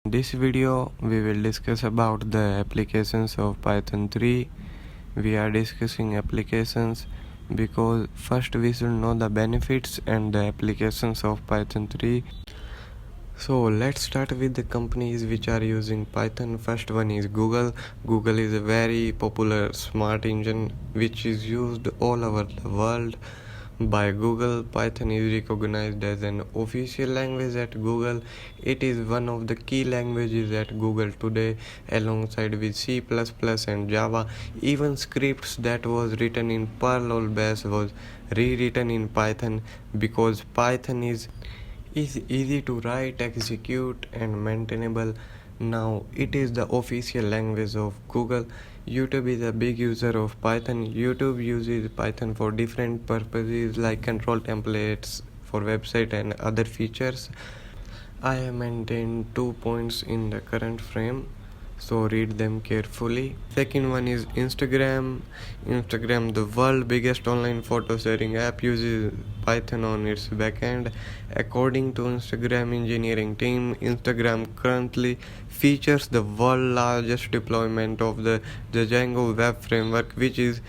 In this video, we will discuss about the applications of Python 3. We are discussing applications because first we should know the benefits and the applications of Python 3. So let's start with the companies which are using Python. First one is Google. Google is a very popular smart engine which is used all over the world by Google. Python is recognized as an official language at Google. It is one of the key languages at Google today, alongside with C++ and Java. Even scripts that was written in Perl or Bash was rewritten in Python because Python is easy to write, execute, and maintainable. Now it is the official language of Google. YouTube is a big user of Python. YouTube uses Python for different purposes like control templates for website and other features. I have maintained 2 points in the current frame, so read them carefully. Second one is Instagram. Instagram, the world biggest online photo sharing app, uses Python on its backend. According to Instagram engineering team, Instagram currently features the world largest deployment of the Django web framework, which is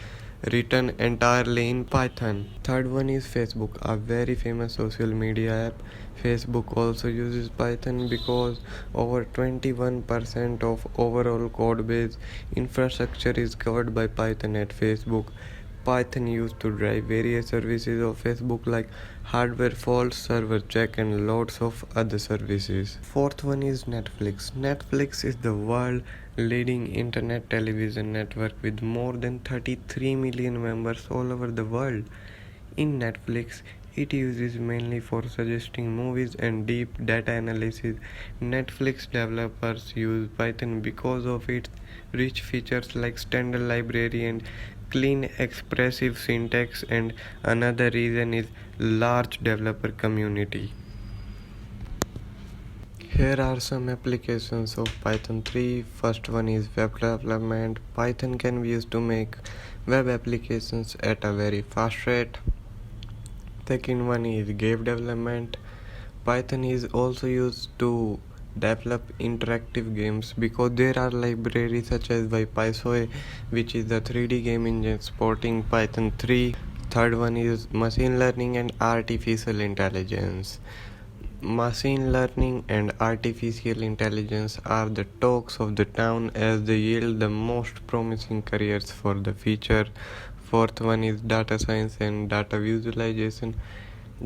written entirely in Python. Third one is Facebook, a very famous social media app. Facebook also uses Python because over 21% of overall code base infrastructure is covered by Python at Facebook. Python used to drive various services of Facebook like hardware faults, server check, and lots of other services. Fourth one is Netflix. Netflix is the world leading internet television network with more than 33 million members all over the world. In Netflix, it uses mainly for suggesting movies and deep data analysis. Netflix developers use Python because of its rich features like standard library and clean expressive syntax, and another reason is large developer community. Here are some applications of Python 3. First one is web development. Python can be used to make web applications at a very fast rate. Second one is game development. Python is also used to develop interactive games because there are libraries such as by PySoy, which is the 3D game engine supporting Python 3. Third one is machine learning and artificial intelligence. Machine learning and artificial intelligence are the talks of the town as they yield the most promising careers for the future. Fourth one is data science and data visualization.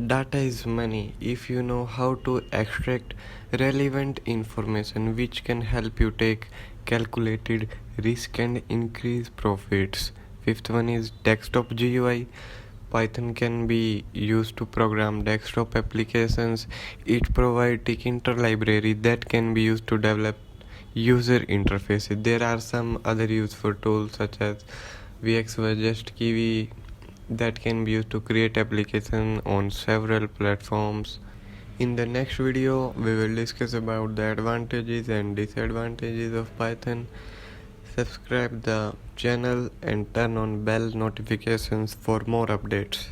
Data is money if you know how to extract relevant information which can help you take calculated risk and increase profits. Fifth one is desktop GUI. Python can be used to program desktop applications. It provides Tkinter library that can be used to develop user interfaces. There are some other useful tools such as VxWorkst Kiwi that can be used to create applications on several platforms. In the next video, we will discuss about the advantages and disadvantages of Python. Subscribe the channel and turn on bell notifications for more updates.